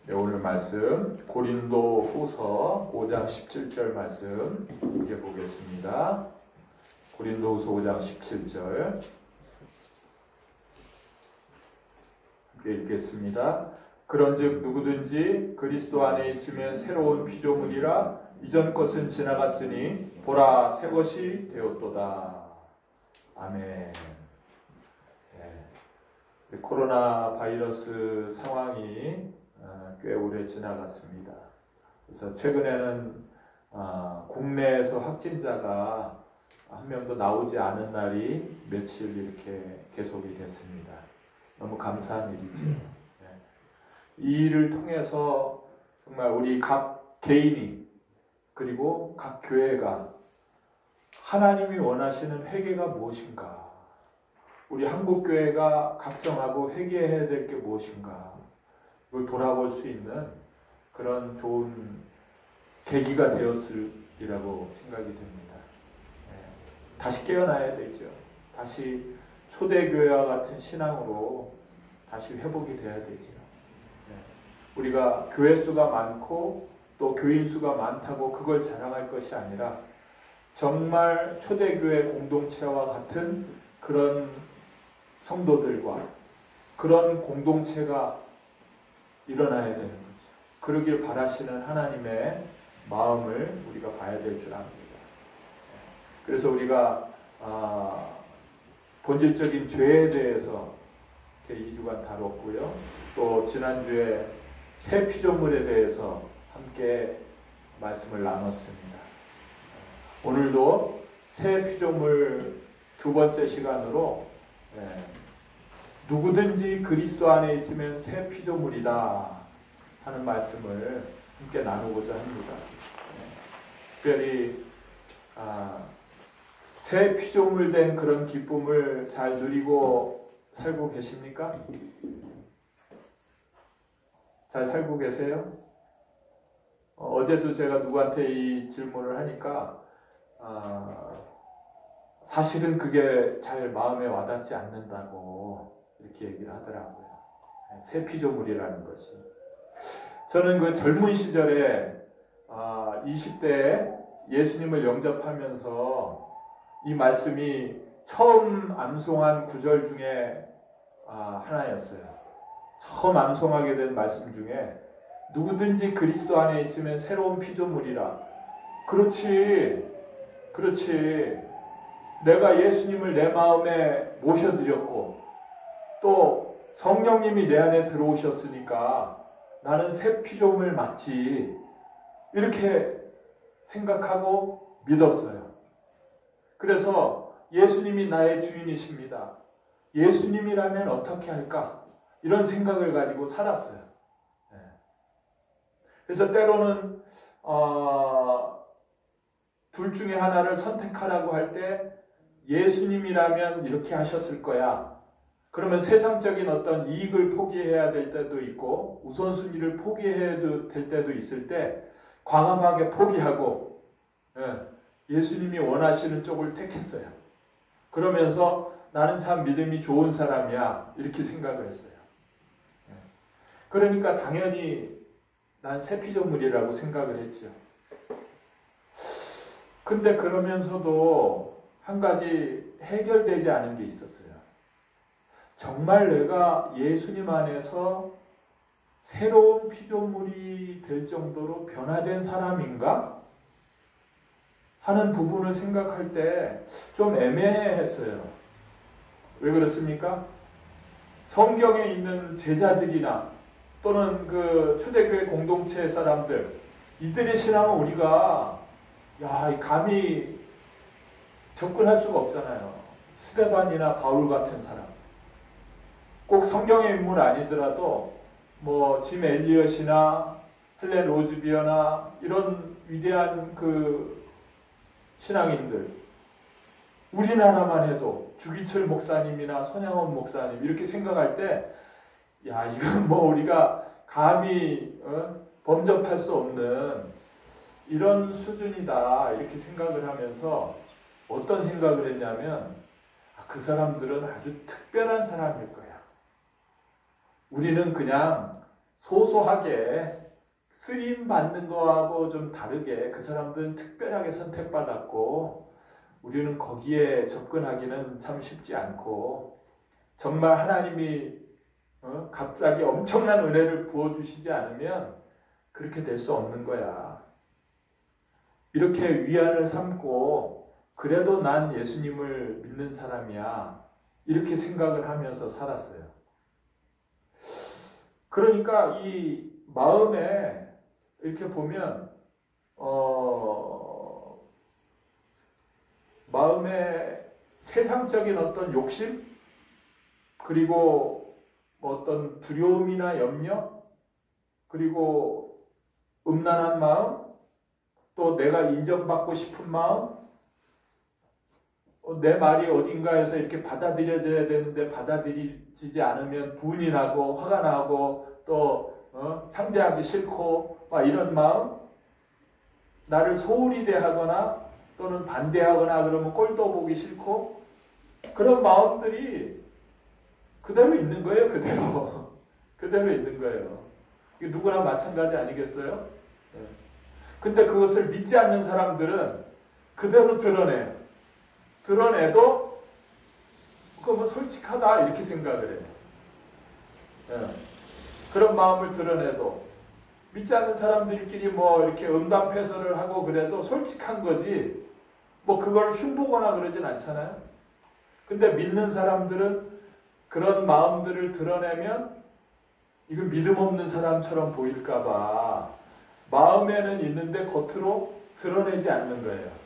네, 오늘 말씀 고린도 후서 5장 17절 말씀 읽어보겠습니다. 고린도 후서 5장 17절 함께 읽겠습니다. 그런즉 누구든지 그리스도 안에 있으면 새로운 피조물이라 이전 것은 지나갔으니 보라 새 것이 되었도다. 아멘. 네. 코로나 바이러스 상황이 꽤 오래 지나갔습니다. 그래서 최근에는 국내에서 확진자가 한 명도 나오지 않은 날이 며칠 이렇게 계속이 됐습니다. 너무 감사한 일이죠. 네. 이 일을 통해서 정말 우리 각 개인이 그리고 각 교회가 하나님이 원하시는 회개가 무엇인가, 우리 한국교회가 각성하고 회개해야 될 게 무엇인가, 이걸 돌아볼 수 있는 그런 좋은 계기가 되었으리라고 생각이 됩니다. 다시 깨어나야 되죠. 다시 초대교회와 같은 신앙으로 다시 회복이 돼야 되죠. 우리가 교회 수가 많고 또 교인 수가 많다고 그걸 자랑할 것이 아니라 정말 초대교회 공동체와 같은 그런 성도들과 그런 공동체가 일어나야 되는 거죠. 그러길 바라시는 하나님의 마음을 우리가 봐야 될 줄 압니다. 그래서 우리가 본질적인 죄에 대해서 이렇게 2주간 다뤘고요. 또 지난주에 새 피조물에 대해서 함께 말씀을 나눴습니다. 오늘도 새 피조물 두 번째 시간으로 누구든지 그리스도 안에 있으면 새 피조물이다 하는 말씀을 함께 나누고자 합니다. 특별히 새 피조물 된 그런 기쁨을 잘 누리고 살고 계십니까? 잘 살고 계세요? 어제도 제가 누구한테 이 질문을 하니까 사실은 그게 잘 마음에 와닿지 않는다고 이렇게 얘기를 하더라고요. 새 피조물이라는 것이. 저는 그 젊은 시절에 20대에 예수님을 영접하면서 이 말씀이 처음 암송한 구절 중에 하나였어요. 처음 암송하게 된 말씀 중에 누구든지 그리스도 안에 있으면 새로운 피조물이라. 그렇지. 내가 예수님을 내 마음에 모셔드렸고 또 성령님이 내 안에 들어오셨으니까 나는 새 피조물 맞지, 이렇게 생각하고 믿었어요. 그래서 예수님이 나의 주인이십니다. 예수님이라면 어떻게 할까? 이런 생각을 가지고 살았어요. 그래서 때로는 둘 중에 하나를 선택하라고 할 때 예수님이라면 이렇게 하셨을 거야. 그러면 세상적인 어떤 이익을 포기해야 될 때도 있고 우선순위를 포기해야 될 때도 있을 때 과감하게 포기하고 예수님이 원하시는 쪽을 택했어요. 그러면서 나는 참 믿음이 좋은 사람이야, 이렇게 생각을 했어요. 그러니까 당연히 난 새 피조물이라고 생각을 했죠. 근데 그러면서도 한 가지 해결되지 않은 게 있었어요. 정말 내가 예수님 안에서 새로운 피조물이 될 정도로 변화된 사람인가? 하는 부분을 생각할 때 좀 애매했어요. 왜 그렇습니까? 성경에 있는 제자들이나 또는 그 초대교회 공동체 사람들, 이들의 신앙은 우리가 감히 접근할 수가 없잖아요. 스데반이나 바울 같은 사람, 꼭 성경의 인물 아니더라도 짐 엘리엇이나 헬렌 로즈비어나 이런 위대한 그 신앙인들, 우리나라만 해도 주기철 목사님이나 손양원 목사님 이렇게 생각할 때 이건 우리가 감히 범접할 수 없는 이런 수준이다, 이렇게 생각을 하면서 어떤 생각을 했냐면 그 사람들은 아주 특별한 사람일 거야. 우리는 그냥 소소하게 쓰임 받는 거하고 좀 다르게 그 사람들은 특별하게 선택받았고 우리는 거기에 접근하기는 참 쉽지 않고 정말 하나님이 갑자기 엄청난 은혜를 부어주시지 않으면 그렇게 될 수 없는 거야. 이렇게 위안을 삼고 그래도 난 예수님을 믿는 사람이야. 이렇게 생각을 하면서 살았어요. 그러니까 이 마음에 이렇게 보면 마음에 세상적인 어떤 욕심 그리고 어떤 두려움이나 염려 그리고 음란한 마음 또 내가 인정받고 싶은 마음 내 말이 어딘가에서 이렇게 받아들여져야 되는데 받아들이지 않으면 분이 나고 화가 나고 또 상대하기 싫고 막 이런 마음 나를 소홀히 대하거나 또는 반대하거나 그러면 꼴도 보기 싫고 그런 마음들이 그대로 있는 거예요. 그대로 있는 거예요. 이게 누구나 마찬가지 아니겠어요? 근데 그것을 믿지 않는 사람들은 그대로 드러내요. 드러내도 그거 솔직하다 이렇게 생각을 해요. 그런 마음을 드러내도 믿지 않는 사람들끼리 뭐 이렇게 응답해설을 하고 그래도 솔직한 거지 뭐 그걸 흉보거나 그러진 않잖아요. 근데 믿는 사람들은 그런 마음들을 드러내면 이거 믿음 없는 사람처럼 보일까봐 마음에는 있는데 겉으로 드러내지 않는 거예요.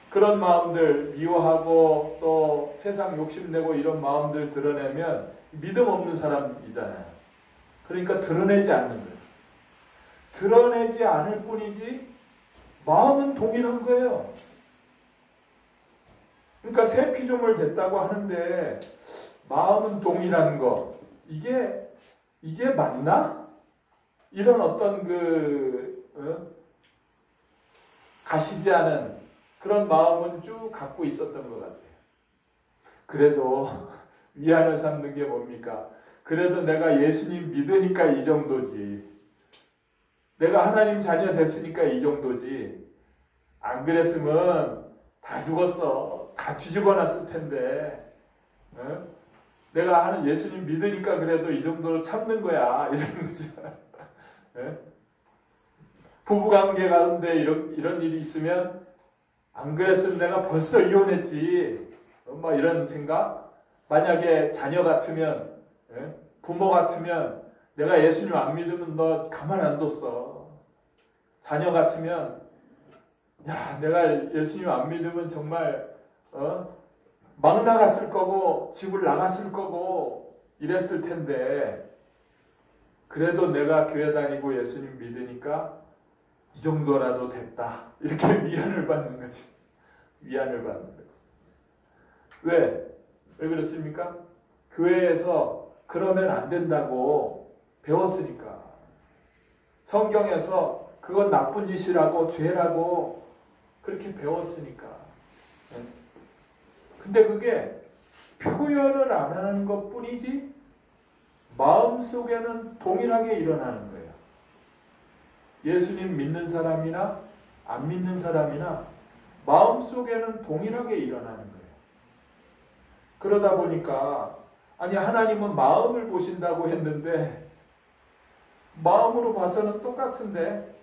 그런 마음들 미워하고 또 세상 욕심내고 이런 마음들 드러내면 믿음 없는 사람이잖아요. 그러니까 드러내지 않는 거예요. 드러내지 않을 뿐이지 마음은 동일한 거예요. 그러니까 새 피조물 됐다고 하는데 마음은 동일한 거 이게 맞나? 이런 어떤 가시지 않은 그런 마음은 쭉 갖고 있었던 것 같아요. 그래도 위안을 삼는 게 뭡니까? 그래도 내가 예수님 믿으니까 이 정도지. 내가 하나님 자녀 됐으니까 이 정도지. 안 그랬으면 다 죽었어. 다 뒤집어 놨을 텐데. 내가 하는 예수님 믿으니까 그래도 이 정도로 참는 거야. 이런 거죠. 부부관계 가운데 이런 일이 있으면 안 그랬으면 내가 벌써 이혼했지. 뭐 이런 생각? 만약에 자녀 같으면 부모 같으면 내가 예수님 안 믿으면 너 가만 안 뒀어. 자녀 같으면 야 내가 예수님 안 믿으면 정말 막 나갔을 거고 집을 나갔을 거고 이랬을 텐데 그래도 내가 교회 다니고 예수님 믿으니까 이 정도라도 됐다. 이렇게 위안을 받는 거지. 위안을 받는 거지. 왜 그렇습니까? 교회에서 그러면 안 된다고 배웠으니까. 성경에서 그건 나쁜 짓이라고 죄라고 그렇게 배웠으니까. 근데 그게 표현을 안 하는 것 뿐이지 마음속에는 동일하게 일어나는 거예요. 예수님 믿는 사람이나 안 믿는 사람이나 마음속에는 동일하게 일어나는 거예요. 그러다 보니까 아니 하나님은 마음을 보신다고 했는데 마음으로 봐서는 똑같은데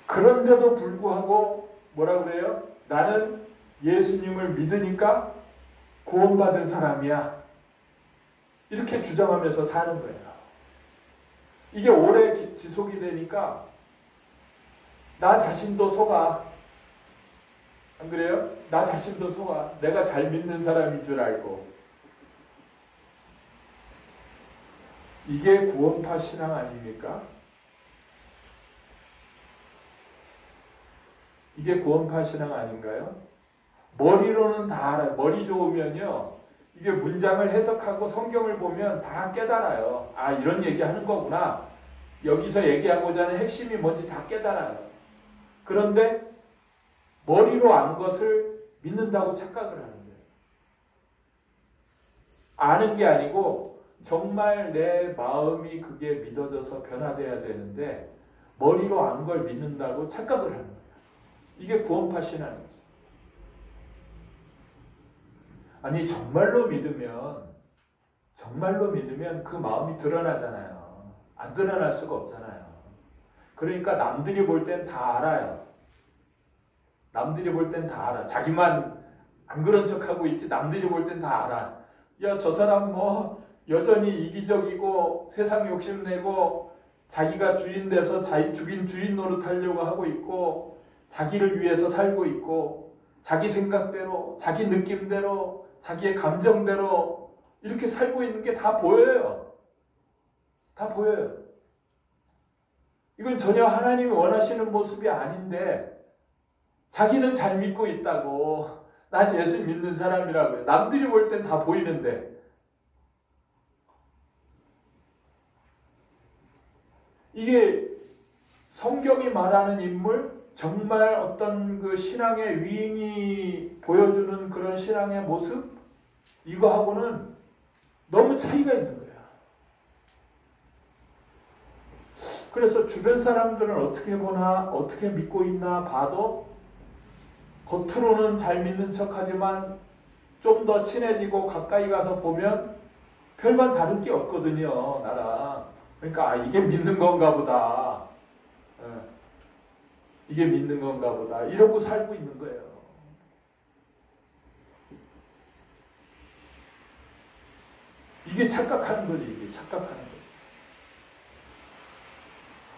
그런데도 불구하고 뭐라 그래요? 나는 예수님을 믿으니까 구원받은 사람이야. 이렇게 주장하면서 사는 거예요. 이게 오래 지속이 되니까 나 자신도 속아. 안 그래요? 나 자신도 속아. 내가 잘 믿는 사람인 줄 알고. 이게 구원파 신앙 아닙니까? 이게 구원파 신앙 아닌가요? 머리로는 다 알아요. 머리 좋으면요. 이게 문장을 해석하고 성경을 보면 다 깨달아요. 아 이런 얘기하는 거구나. 여기서 얘기하고자 하는 핵심이 뭔지 다 깨달아요. 그런데 머리로 안 것을 믿는다고 착각을 하는 거예요. 아는 게 아니고 정말 내 마음이 그게 믿어져서 변화돼야 되는데 머리로 안 걸 믿는다고 착각을 하는 거예요. 이게 구원파 신앙이죠. 아니 정말로 믿으면 그 마음이 드러나잖아요. 안 드러날 수가 없잖아요. 그러니까 남들이 볼 땐 다 알아요. 남들이 볼 땐 다 알아. 자기만 안 그런 척하고 있지 남들이 볼 땐 다 알아. 야, 저 사람 뭐 여전히 이기적이고 세상 욕심내고 자기가 주인 돼서 죽인 주인 노릇하려고 하고 있고 자기를 위해서 살고 있고 자기 생각대로 자기 느낌대로 자기의 감정대로 이렇게 살고 있는 게 다 보여요. 다 보여요. 이건 전혀 하나님이 원하시는 모습이 아닌데 자기는 잘 믿고 있다고 난 예수 믿는 사람이라고요. 남들이 볼 땐 다 보이는데 이게 성경이 말하는 인물 정말 어떤 그 신앙의 위인이 보여주는 그런 신앙의 모습 이거하고는 너무 차이가 있는 거예요. 그래서 주변 사람들은 어떻게 보나 어떻게 믿고 있나 봐도 겉으로는 잘 믿는 척하지만 좀 더 친해지고 가까이 가서 보면 별반 다른 게 없거든요. 나랑. 그러니까 이게 믿는 건가 보다. 이게 믿는 건가 보다. 이러고 살고 있는 거예요. 이게 착각하는 거지. 이게 착각하는 거지.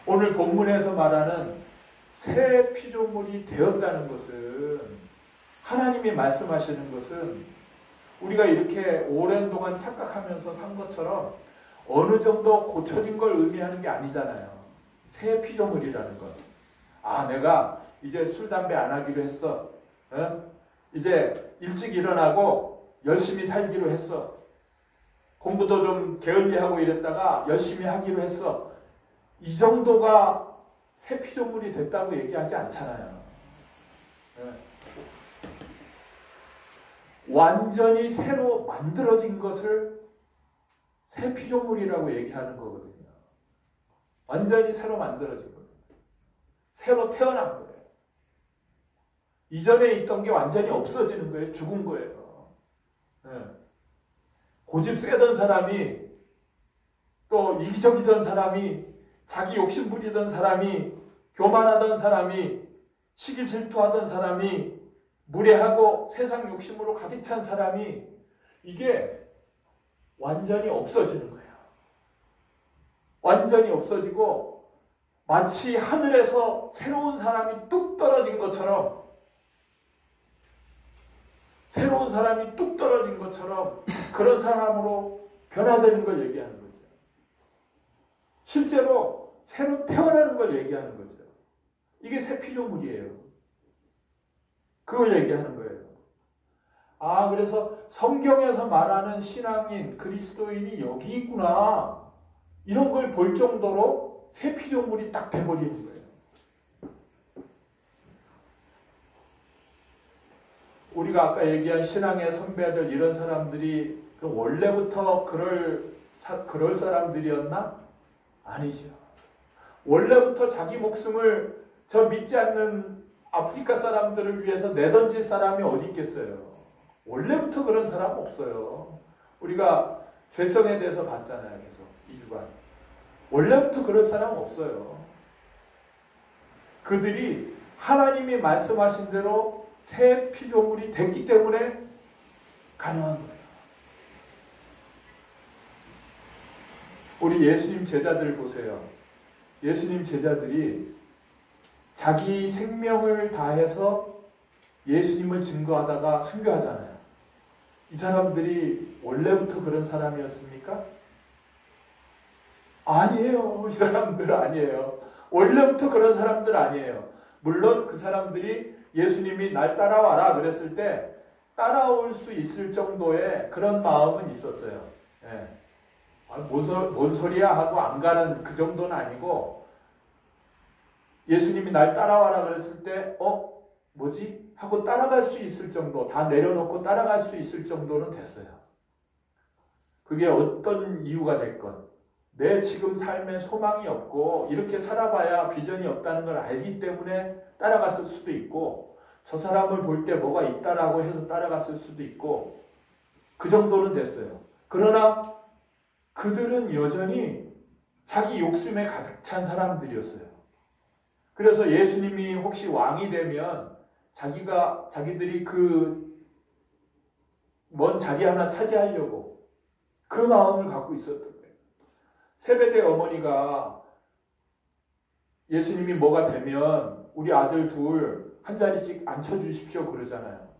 오늘 본문에서 말하는 새 피조물이 되었다는 것은 하나님이 말씀하시는 것은 우리가 이렇게 오랜 동안 착각하면서 산 것처럼 어느 정도 고쳐진 걸 의미하는 게 아니잖아요. 새 피조물이라는 것. 아, 내가 이제 술, 담배 안 하기로 했어. 이제 일찍 일어나고 열심히 살기로 했어. 공부도 좀 게을리하고 이랬다가 열심히 하기로 했어. 이 정도가 새 피조물이 됐다고 얘기하지 않잖아요. 완전히 새로 만들어진 것을 새 피조물이라고 얘기하는 거거든요. 완전히 새로 만들어진 거예요. 새로 태어난 거예요. 이전에 있던 게 완전히 없어지는 거예요. 죽은 거예요. 고집 세던 사람이 또 이기적이던 사람이 자기 욕심 부리던 사람이 교만하던 사람이 시기 질투하던 사람이 무례하고 세상 욕심으로 가득 찬 사람이 이게 완전히 없어지는 거예요. 완전히 없어지고 마치 하늘에서 새로운 사람이 뚝 떨어진 것처럼 새로운 사람이 뚝 떨어진 것처럼 그런 사람으로 변화되는 걸 얘기하는 거죠. 실제로 새로 태어나는 걸 얘기하는 거죠. 이게 새 피조물이에요. 그걸 얘기하는 거예요. 아, 그래서 성경에서 말하는 신앙인, 그리스도인이 여기 있구나. 이런 걸 볼 정도로 새 피조물이 딱 돼버리는 거예요. 우리가 아까 얘기한 신앙의 선배들 이런 사람들이 원래부터 그럴 사람들이었나? 아니죠. 원래부터 자기 목숨을 저 믿지 않는 아프리카 사람들을 위해서 내던질 사람이 어디 있겠어요. 원래부터 그런 사람 없어요. 우리가 죄성에 대해서 봤잖아요. 계속 2주간. 원래부터 그럴 사람 없어요. 그들이 하나님이 말씀하신 대로 새 피조물이 됐기 때문에 가능한 거예요. 우리 예수님 제자들 보세요. 예수님 제자들이 자기 생명을 다해서 예수님을 증거하다가 순교하잖아요. 이 사람들이 원래부터 그런 사람이었습니까? 아니에요. 이 사람들 아니에요. 원래부터 그런 사람들 아니에요. 물론 그 사람들이 예수님이 날 따라와라 그랬을 때 따라올 수 있을 정도의 그런 마음은 있었어요. 예. 뭔 소리야 하고 안 가는 그 정도는 아니고 예수님이 날 따라와라 그랬을 때 뭐지? 하고 따라갈 수 있을 정도, 다 내려놓고 따라갈 수 있을 정도는 됐어요. 그게 어떤 이유가 됐건 내 지금 삶에 소망이 없고 이렇게 살아봐야 비전이 없다는 걸 알기 때문에 따라갔을 수도 있고 저 사람을 볼 때 뭐가 있다라고 해서 따라갔을 수도 있고 그 정도는 됐어요. 그러나 그들은 여전히 자기 욕심에 가득 찬 사람들이었어요. 그래서 예수님이 혹시 왕이 되면 자기들이 그 먼 자리 하나 차지하려고 그 마음을 갖고 있었던 거예요. 세베대 어머니가 예수님이 뭐가 되면 우리 아들 둘 한 자리씩 앉혀주십시오 그러잖아요.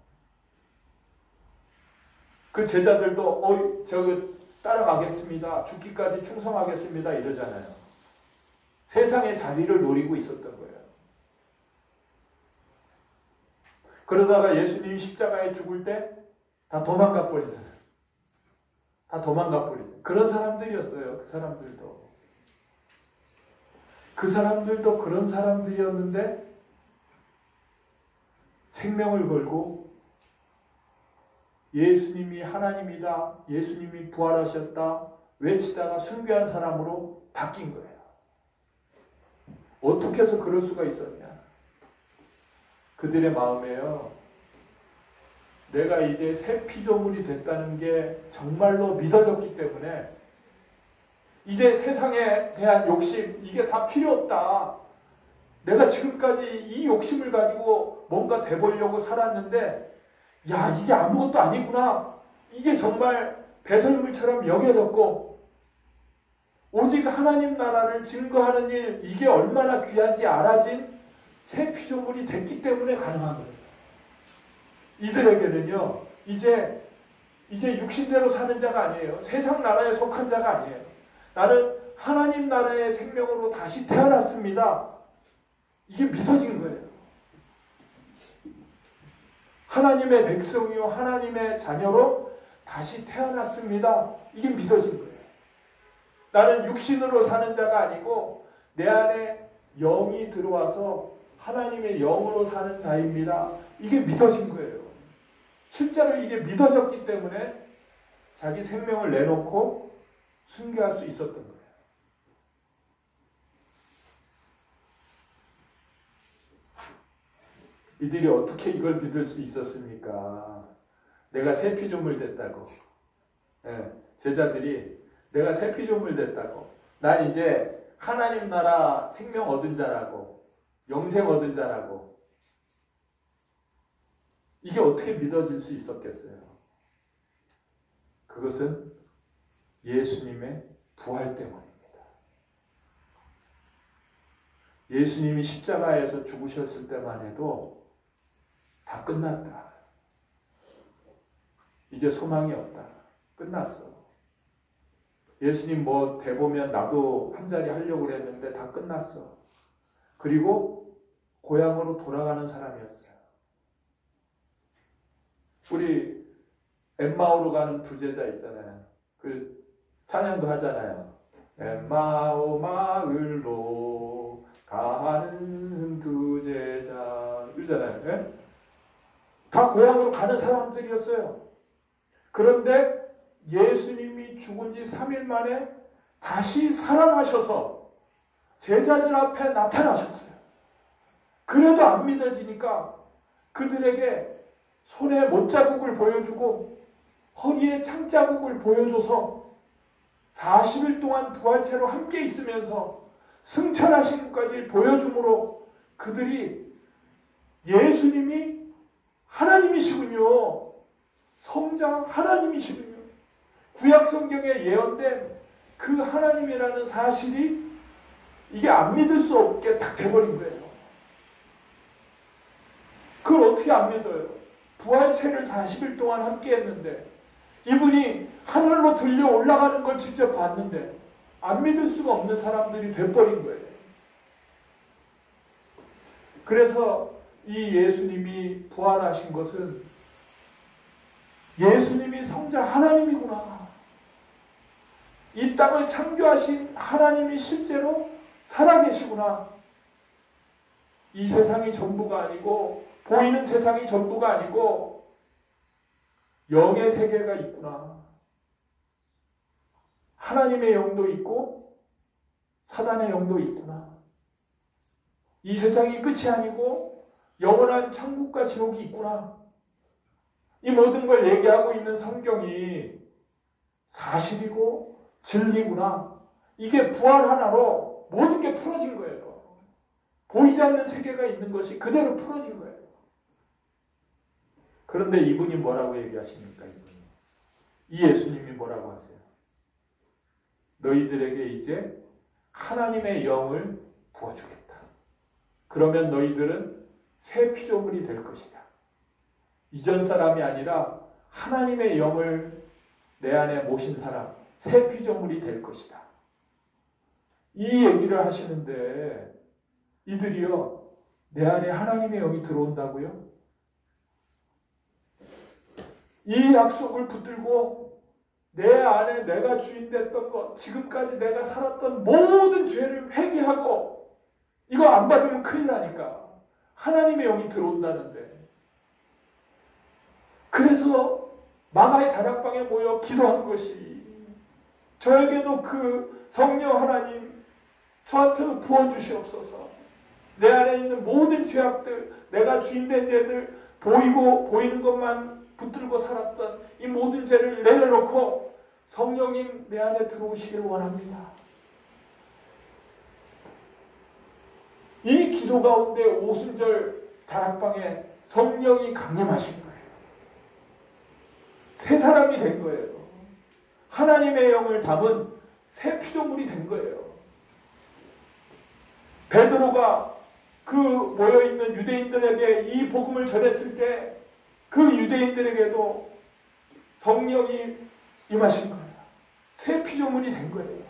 그 제자들도 따라가겠습니다. 죽기까지 충성하겠습니다 이러잖아요. 세상의 자리를 노리고 있었던 거예요. 그러다가 예수님이 십자가에 죽을 때 다 도망가 버리잖아요. 다 도망가 버리죠. 그런 사람들이었어요. 그 사람들도 그런 사람들이었는데 생명을 걸고 예수님이 하나님이다, 예수님이 부활하셨다 외치다가 순교한 사람으로 바뀐 거예요. 어떻게 해서 그럴 수가 있었냐? 그들의 마음에요. 내가 이제 새 피조물이 됐다는 게 정말로 믿어졌기 때문에 이제 세상에 대한 욕심 이게 다 필요 없다. 내가 지금까지 이 욕심을 가지고 뭔가 돼보려고 살았는데 야 이게 아무것도 아니구나. 이게 정말 배설물처럼 여겨졌고 오직 하나님 나라를 증거하는 일 이게 얼마나 귀한지 알아진 새 피조물이 됐기 때문에 가능한 거예요. 이들에게는요 이제 육신대로 사는 자가 아니에요. 세상 나라에 속한 자가 아니에요. 나는 하나님 나라의 생명으로 다시 태어났습니다. 이게 믿어진 거예요. 하나님의 백성이요 하나님의 자녀로 다시 태어났습니다. 이게 믿어진 거예요. 나는 육신으로 사는 자가 아니고 내 안에 영이 들어와서 하나님의 영으로 사는 자입니다. 이게 믿어진 거예요. 실제로 이게 믿어졌기 때문에 자기 생명을 내놓고 순교할 수 있었던 거예요. 이들이 어떻게 이걸 믿을 수 있었습니까? 내가 새 피조물 됐다고. 제자들이 내가 새 피조물 됐다고. 난 이제 하나님 나라 생명 얻은 자라고. 영생 얻은 자라고. 이게 어떻게 믿어질 수 있었겠어요? 그것은 예수님의 부활 때문입니다. 예수님이 십자가에서 죽으셨을 때만 해도 다 끝났다. 이제 소망이 없다. 끝났어. 예수님 뭐 대보면 나도 한 자리 하려고 그랬는데 다 끝났어. 그리고 고향으로 돌아가는 사람이었어요. 우리 엠마오로 가는 두 제자 있잖아요. 그 찬양도 하잖아요. 엠마오 마을로 가는 두 제자 이러잖아요. 네? 다 고향으로 가는 사람들이었어요. 그런데 예수님이 죽은 지 3일 만에 다시 살아나셔서 제자들 앞에 나타나셨어요. 그래도 안 믿어지니까 그들에게 손에 못자국을 보여주고 허리에 창자국을 보여줘서 40일 동안 부활체로 함께 있으면서 승천하신 것까지 보여줌으로 그들이 예수님이 하나님이시군요. 성장 하나님이시군요. 구약성경에 예언된 그 하나님이라는 사실이 이게 안 믿을 수 없게 딱 돼버린 거예요. 그걸 어떻게 안 믿어요? 부활체를 40일 동안 함께 했는데 이분이 하늘로 들려 올라가는 걸 직접 봤는데 안 믿을 수가 없는 사람들이 돼버린 거예요. 그래서 이 예수님이 부활하신 것은 예수님이 성자 하나님이구나. 이 땅을 창조하신 하나님이 실제로 살아계시구나. 이 세상이 전부가 아니고 보이는 세상이 전부가 아니고 영의 세계가 있구나. 하나님의 영도 있고 사단의 영도 있구나. 이 세상이 끝이 아니고 영원한 천국과 지옥이 있구나. 이 모든 걸 얘기하고 있는 성경이 사실이고 진리구나. 이게 부활 하나로 모든 게 풀어진 거예요. 보이지 않는 세계가 있는 것이 그대로 풀어진 거예요. 그런데 이분이 뭐라고 얘기하십니까? 이 예수님이 뭐라고 하세요? 너희들에게 이제 하나님의 영을 부어주겠다. 그러면 너희들은 새 피조물이 될 것이다. 이전 사람이 아니라 하나님의 영을 내 안에 모신 사람, 새 피조물이 될 것이다. 이 얘기를 하시는데 이들이요, 내 안에 하나님의 영이 들어온다고요? 이 약속을 붙들고 내 안에 내가 주인 됐던 것, 지금까지 내가 살았던 모든 죄를 회개하고 이거 안 받으면 큰일 나니까 하나님의 영이 들어온다는데, 그래서 마가의 다락방에 모여 기도한 것이 저에게도 그 성령 하나님 저한테도 부어주시옵소서. 내 안에 있는 모든 죄악들, 내가 주인된 죄들, 보이는 것만 붙들고 살았던 이 모든 죄를 내려놓고 성령님 내 안에 들어오시기를 원합니다. 이 기도 가운데 오순절 다락방에 성령이 강림하신 거예요. 새 사람이 된 거예요. 하나님의 영을 담은 새 피조물이 된 거예요. 베드로가 그 모여있는 유대인들에게 이 복음을 전했을 때 그 유대인들에게도 성령이 임하신 거예요. 새 피조물이 된 거예요.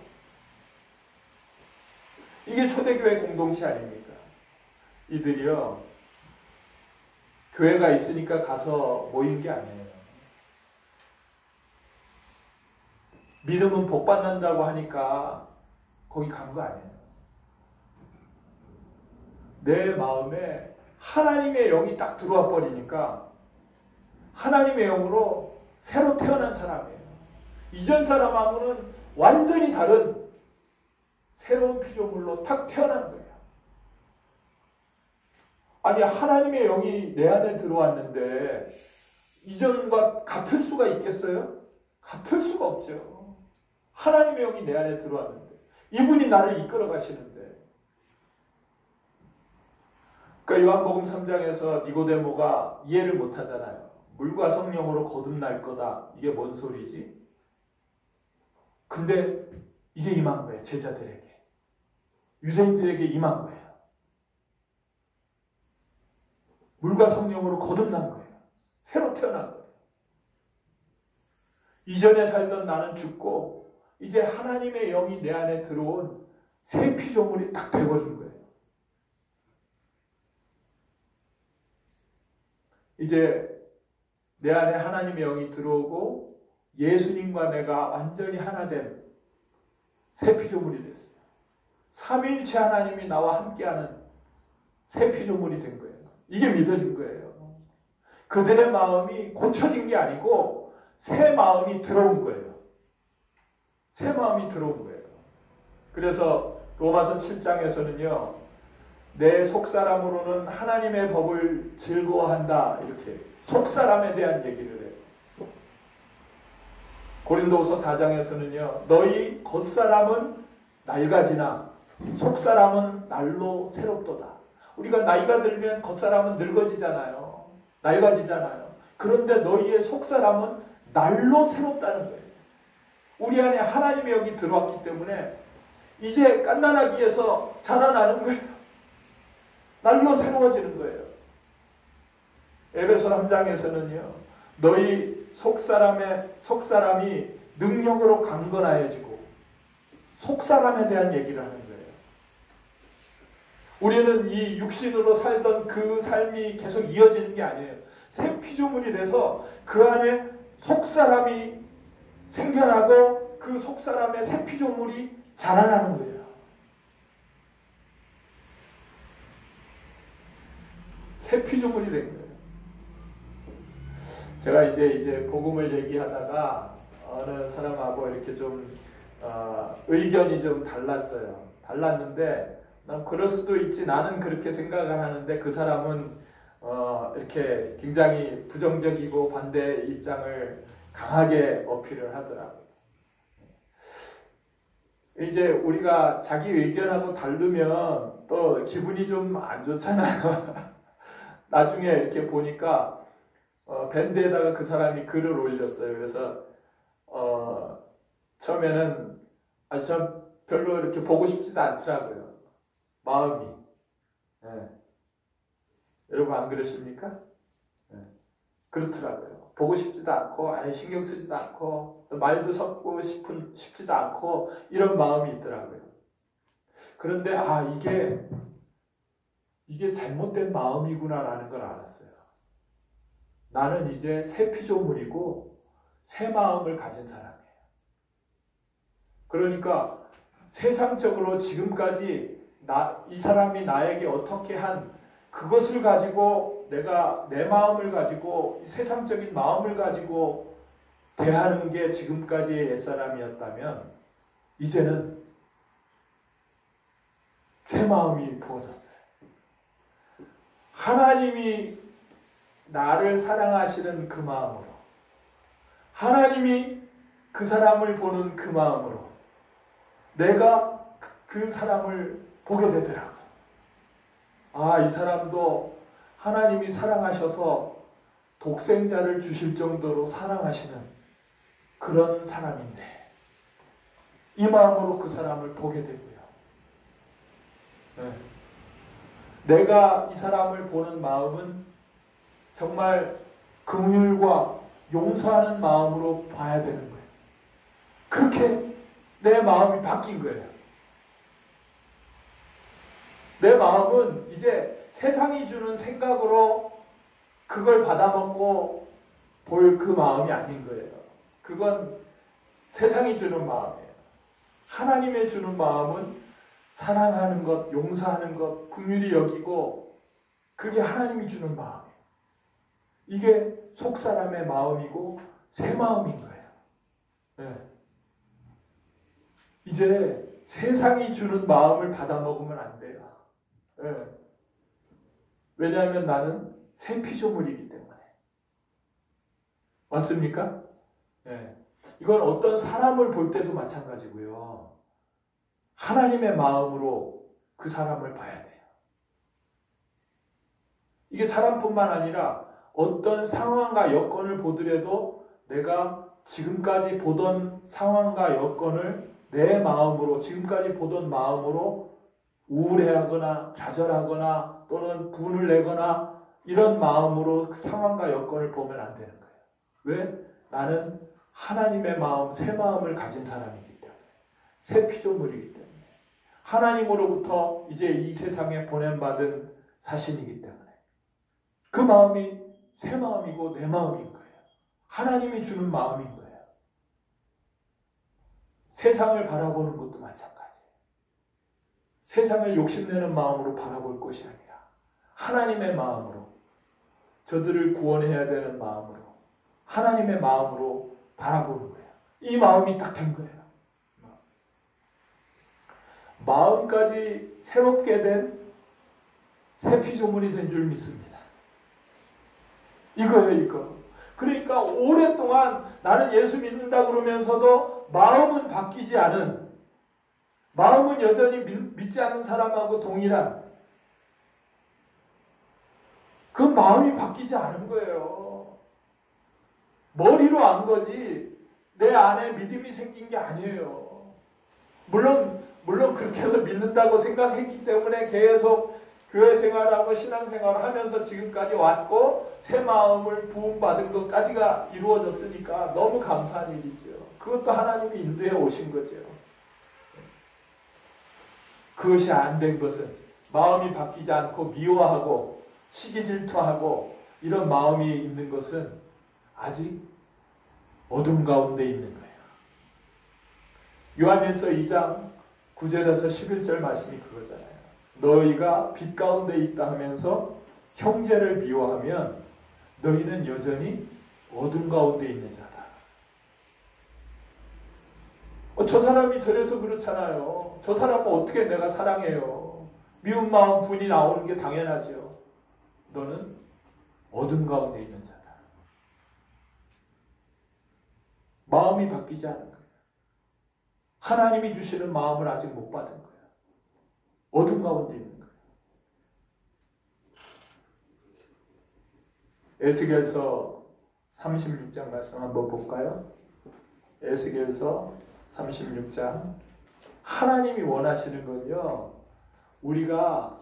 이게 초대교회 공동체 아닙니까? 이들이요, 교회가 있으니까 가서 모인 게 아니에요. 믿음은 복 받는다고 하니까 거기 간 거 아니에요. 내 마음에 하나님의 영이 딱 들어와 버리니까 하나님의 영으로 새로 태어난 사람이에요. 이전 사람하고는 완전히 다른 새로운 피조물로 탁 태어난 거예요. 아니, 하나님의 영이 내 안에 들어왔는데 이전과 같을 수가 있겠어요? 같을 수가 없죠. 하나님의 영이 내 안에 들어왔는데, 이분이 나를 이끌어 가시는데. 그러니까 요한복음 3장에서 니고데모가 이해를 못 하잖아요. 물과 성령으로 거듭날 거다. 이게 뭔 소리지? 근데 이게 임한 거예요. 제자들에게. 유대인들에게 임한 거예요. 물과 성령으로 거듭난 거예요. 새로 태어난 거예요. 이전에 살던 나는 죽고 이제 하나님의 영이 내 안에 들어온 새 피조물이 딱 돼버린 거예요. 이제 내 안에 하나님의 영이 들어오고 예수님과 내가 완전히 하나 된 새 피조물이 됐어요. 삼위일체 하나님이 나와 함께하는 새 피조물이 된 거예요. 이게 믿어진 거예요. 그들의 마음이 고쳐진 게 아니고 새 마음이 들어온 거예요. 새 마음이 들어온 거예요. 그래서 로마서 7장에서는요. 내 속사람으로는 하나님의 법을 즐거워한다. 이렇게 속사람에 대한 얘기를 해요. 고린도후서 4장에서는요. 너희 겉사람은 낡아지나 속사람은 날로 새롭도다. 우리가 나이가 들면 겉사람은 늙어지잖아요. 낡아지잖아요. 그런데 너희의 속사람은 날로 새롭다는 거예요. 우리 안에 하나님의 영이 들어왔기 때문에 이제 갓난아기 위해서 자라나는 거예요. 날로 새로워지는 거예요. 에베소 3장에서는요. 너희 속사람이 능력으로 강건하여지고 속사람에 대한 얘기를 하는 거예요. 우리는 이 육신으로 살던 그 삶이 계속 이어지는 게 아니에요. 새 피조물이 돼서 그 안에 속사람이 생겨나고 그 속사람의 새 피조물이 자라나는 거예요. 새 피조물이 된 거예요. 제가 이제 복음을 얘기하다가 어느 사람하고 이렇게 좀 의견이 좀 달랐어요. 달랐는데 난 그럴 수도 있지, 나는 그렇게 생각을 하는데 그 사람은 이렇게 굉장히 부정적이고 반대 입장을 강하게 어필을 하더라고요. 이제 우리가 자기 의견하고 다르면 또 기분이 좀 안 좋잖아요. 나중에 이렇게 보니까 밴드에다가 그 사람이 글을 올렸어요. 그래서 처음에는 저 별로 이렇게 보고 싶지도 않더라고요. 마음이. 네. 여러분 안 그러십니까? 네. 그렇더라고요. 보고 싶지도 않고 신경 쓰지도 않고 말도 섞고 싶지도 않고 이런 마음이 있더라고요. 그런데 이게 잘못된 마음이구나라는 걸 알았어요. 나는 이제 새 피조물이고 새 마음을 가진 사람이에요. 그러니까 세상적으로 지금까지 이 사람이 나에게 어떻게 한 그것을 가지고 내가 내 마음을 가지고 세상적인 마음을 가지고 대하는 게 지금까지의 옛사람이었다면 이제는 새 마음이 부어졌어요. 하나님이 나를 사랑하시는 그 마음으로, 하나님이 그 사람을 보는 그 마음으로 내가 그 사람을 보게 되더라고요. 이 사람도 하나님이 사랑하셔서 독생자를 주실 정도로 사랑하시는 그런 사람인데, 이 마음으로 그 사람을 보게 되고요. 네. 내가 이 사람을 보는 마음은 정말 긍휼과 용서하는 마음으로 봐야 되는 거예요. 그렇게 내 마음이 바뀐 거예요. 내 마음은 이제 세상이 주는 생각으로 그걸 받아먹고 볼 그 마음이 아닌 거예요. 그건 세상이 주는 마음이에요. 하나님의 주는 마음은 사랑하는 것, 용서하는 것, 긍휼히 여기고, 그게 하나님이 주는 마음이에요. 이게 속사람의 마음이고 새 마음인 거예요. 네. 이제 세상이 주는 마음을 받아먹으면 안 돼요. 네. 왜냐하면 나는 새 피조물이기 때문에. 맞습니까? 네. 이건 어떤 사람을 볼 때도 마찬가지고요. 하나님의 마음으로 그 사람을 봐야 돼요. 이게 사람뿐만 아니라 어떤 상황과 여건을 보더라도 내가 지금까지 보던 상황과 여건을 내 마음으로, 지금까지 보던 마음으로 우울해하거나 좌절하거나 또는 분을 내거나 이런 마음으로 상황과 여건을 보면 안 되는 거예요. 왜? 나는 하나님의 마음, 새 마음을 가진 사람이기 때문에, 새 피조물이기 때문에, 하나님으로부터 이제 이 세상에 보냄받은 사신이기 때문에 그 마음이 새 마음이고 내 마음인 거예요. 하나님이 주는 마음인 거예요. 세상을 바라보는 것도 마찬가지예요. 세상을 욕심내는 마음으로 바라볼 것이 아니라 하나님의 마음으로, 저들을 구원해야 되는 마음으로, 하나님의 마음으로 바라보는 거예요. 이 마음이 딱 된 거예요. 마음까지 새롭게 된 새 피조물이 된 줄 믿습니다. 이거예요, 이거. 그러니까 오랫동안 나는 예수 믿는다 그러면서도 마음은 바뀌지 않은, 마음은 여전히 믿지 않는 사람하고 동일한 그 마음이 바뀌지 않은 거예요. 머리로 안 거지 내 안에 믿음이 생긴 게 아니에요. 물론 그렇게 해서 믿는다고 생각했기 때문에 계속 교회 생활하고 신앙생활을 하면서 지금까지 왔고 새 마음을 부음받은 것까지가 이루어졌으니까 너무 감사한 일이죠. 그것도 하나님이 인도해 오신 거죠. 그것이 안 된 것은, 마음이 바뀌지 않고 미워하고 시기 질투하고 이런 마음이 있는 것은 아직 어둠 가운데 있는 거예요. 요한일서 2장 9절에서 11절 말씀이 그거잖아요. 너희가 빛 가운데 있다 하면서 형제를 미워하면 너희는 여전히 어둠 가운데 있는 자다. 저 사람이 저래서 그렇잖아요. 저 사람은 어떻게 내가 사랑해요. 미운 마음 분이 나오는 게 당연하죠. 너는 어둠 가운데 있는 자다. 마음이 바뀌지 않은 거예요. 하나님이 주시는 마음을 아직 못 받은 거예요. 어둠 가운데 있는 거예요. 에스겔서 36장 말씀 한번 볼까요? 에스겔서 36장. 하나님이 원하시는 건요, 우리가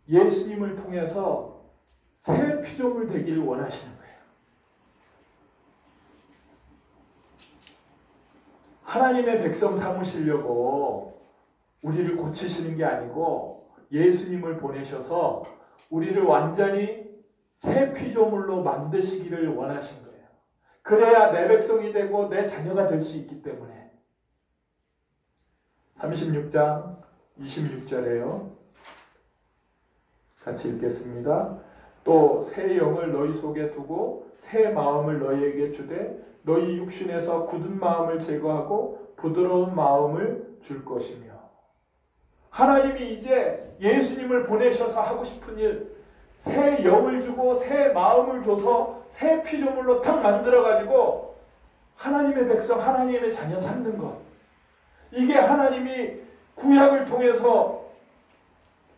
예수님을 통해서 새 피조물 되기를 원하시는 거예요. 하나님의 백성 삼으시려고 우리를 고치시는 게 아니고 예수님을 보내셔서 우리를 완전히 새 피조물로 만드시기를 원하신 거예요. 그래야 내 백성이 되고 내 자녀가 될 수 있기 때문에. 36장 26절에요. 같이 읽겠습니다. 또 새 영을 너희 속에 두고 새 마음을 너희에게 주되 너희 육신에서 굳은 마음을 제거하고 부드러운 마음을 줄 것이며. 하나님이 이제 예수님을 보내셔서 하고 싶은 일, 새 영을 주고 새 마음을 줘서 새 피조물로 탁 만들어가지고 하나님의 백성, 하나님의 자녀 삼는 것. 이게 하나님이 구약을 통해서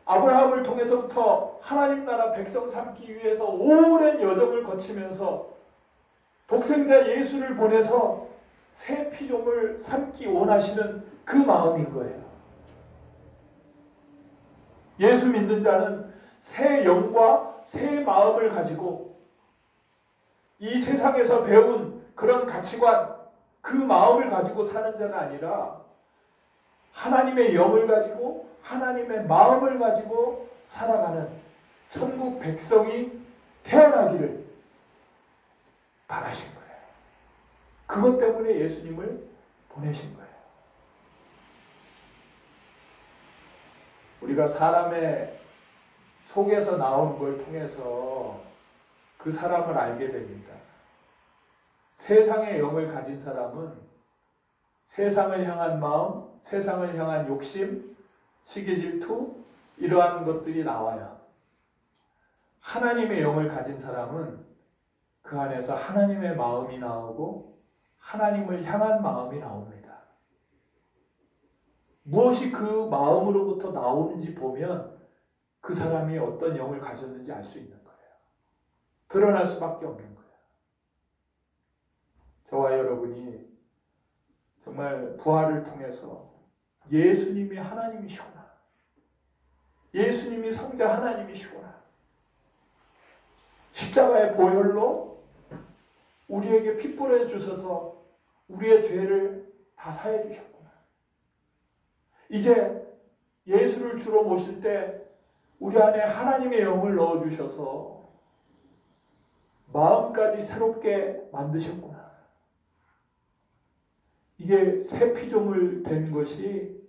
아브라함을 통해서부터 하나님 나라 백성 삼기 위해서 오랜 여정을 거치면서 독생자 예수를 보내서 새 피조물 삼기 원하시는 그 마음인 거예요. 예수 믿는 자는 새 영과 새 마음을 가지고 이 세상에서 배운 그런 가치관, 그 마음을 가지고 사는 자가 아니라 하나님의 영을 가지고 하나님의 마음을 가지고 살아가는 천국 백성이 태어나기를 바라신 거예요. 그것 때문에 예수님을 보내신 거예요. 우리가 사람의 속에서 나오는 걸 통해서 그 사람을 알게 됩니다. 세상의 영을 가진 사람은 세상을 향한 마음, 세상을 향한 욕심, 시기질투, 이러한 것들이 나와요. 하나님의 영을 가진 사람은 그 안에서 하나님의 마음이 나오고 하나님을 향한 마음이 나옵니다. 무엇이 그 마음으로부터 나오는지 보면 그 사람이 어떤 영을 가졌는지 알 수 있는 거예요. 드러날 수밖에 없는 거예요. 저와 여러분이 정말 부활을 통해서 예수님이 하나님이시구나, 예수님이 성자 하나님이시구나, 십자가의 보혈로 우리에게 피 뿌려 주셔서 우리의 죄를 다 사해 주셨구나. 이제 예수를 주로 모실 때 우리 안에 하나님의 영을 넣어 주셔서 마음까지 새롭게 만드셨구나. 이게 새 피조물 된 것이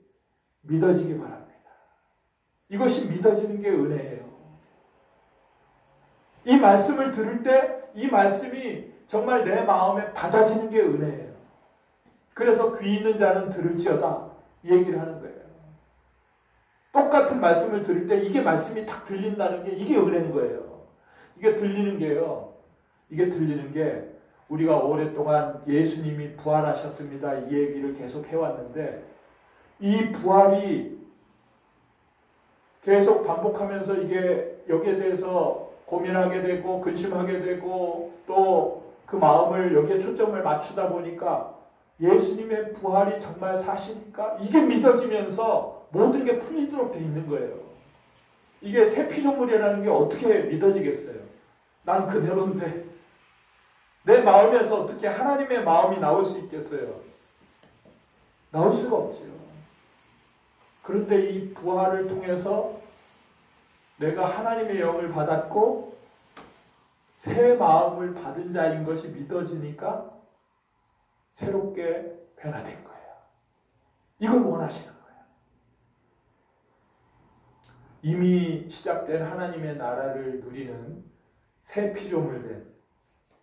믿어지기 바랍니다. 이것이 믿어지는 게 은혜예요. 이 말씀을 들을 때 이 말씀이 정말 내 마음에 받아지는 게 은혜예요. 그래서 귀 있는 자는 들을지어다 이 얘기를 하는 거예요. 똑같은 말씀을 들을 때 이게 말씀이 딱 들린다는 게 이게 은혜인 거예요. 이게 들리는 게요. 이게 들리는 게 우리가 오랫동안 예수님이 부활하셨습니다 이 얘기를 계속 해왔는데 이 부활이 계속 반복하면서 이게 여기에 대해서 고민하게 되고 근심하게 되고 또 그 마음을 여기에 초점을 맞추다 보니까 예수님의 부활이 정말 사실일까? 이게 믿어지면서 모든 게 풀리도록 돼 있는 거예요. 이게 새 피조물이라는 게 어떻게 믿어지겠어요? 난 그대로인데 내 마음에서 어떻게 하나님의 마음이 나올 수 있겠어요? 나올 수가 없지요. 그런데 이 부활을 통해서 내가 하나님의 영을 받았고 새 마음을 받은 자인 것이 믿어지니까 새롭게 변화된 거예요. 이걸 원하시는 거예요. 이미 시작된 하나님의 나라를 누리는 새 피조물된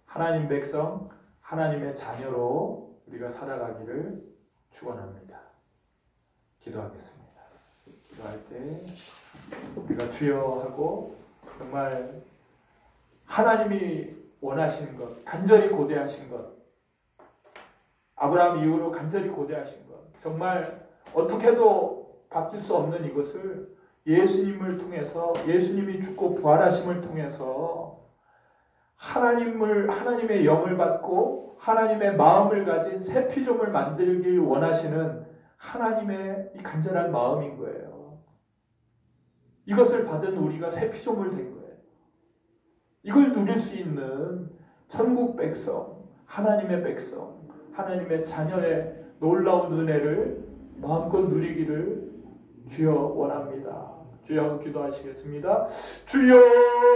하나님 백성, 하나님의 자녀로 우리가 살아가기를 축원합니다. 기도하겠습니다. 기도할 때 우리가 주여 하고 정말 하나님이 원하시는 것, 간절히 고대하신 것, 아브라함 이후로 간절히 고대하신 것, 정말 어떻게도 바뀔 수 없는 이것을 예수님을 통해서, 예수님이 죽고 부활하심을 통해서 하나님의 영을 받고 하나님의 마음을 가진 새 피조물 만들길 원하시는 하나님의 이 간절한 마음인 거예요. 이것을 받은 우리가 새 피조물 된 거예요. 이걸 누릴 수 있는 천국 백성, 하나님의 백성, 하나님의 자녀의 놀라운 은혜를 마음껏 누리기를 주여 원합니다. 주여 하고 기도하시겠습니다. 주여,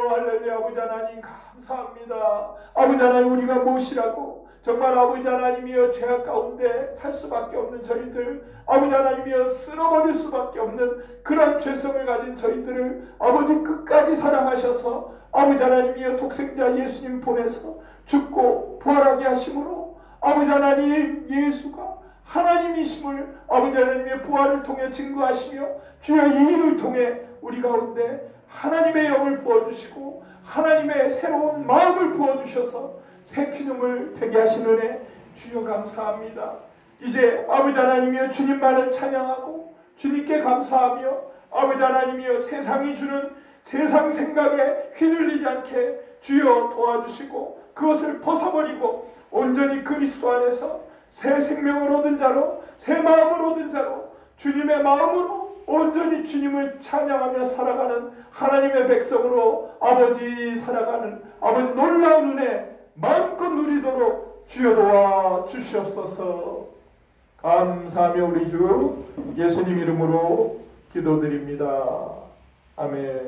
할렐루야. 아버지 하나님 감사합니다. 아버지 하나님, 우리가 무엇이라고 정말 아버지 하나님이여 죄악 가운데 살 수밖에 없는 저희들, 아버지 하나님이여 쓸어버릴 수밖에 없는 그런 죄성을 가진 저희들을 아버지 끝까지 사랑하셔서 아버지 하나님이여 독생자 예수님 보내서 죽고 부활하게 하심으로 아버지 하나님, 예수가 하나님이심을 아버지 하나님의 부활을 통해 증거하시며 주여 이 일을 통해 우리 가운데 하나님의 영을 부어주시고 하나님의 새로운 마음을 부어주셔서 새 피조물 되게 하시는 은혜 주여 감사합니다. 이제 아버지 하나님이여 주님만을 찬양하고 주님께 감사하며 아버지 하나님이여 세상이 주는 세상 생각에 휘둘리지 않게 주여 도와주시고 그것을 벗어버리고 온전히 그리스도 안에서 새 생명을 얻은 자로, 새 마음을 얻은 자로, 주님의 마음으로 온전히 주님을 찬양하며 살아가는 하나님의 백성으로 아버지 살아가는 아버지 놀라운 은혜 마음껏 누리도록 주여 도와 주시옵소서. 감사하며 우리 주 예수님 이름으로 기도드립니다. 아멘.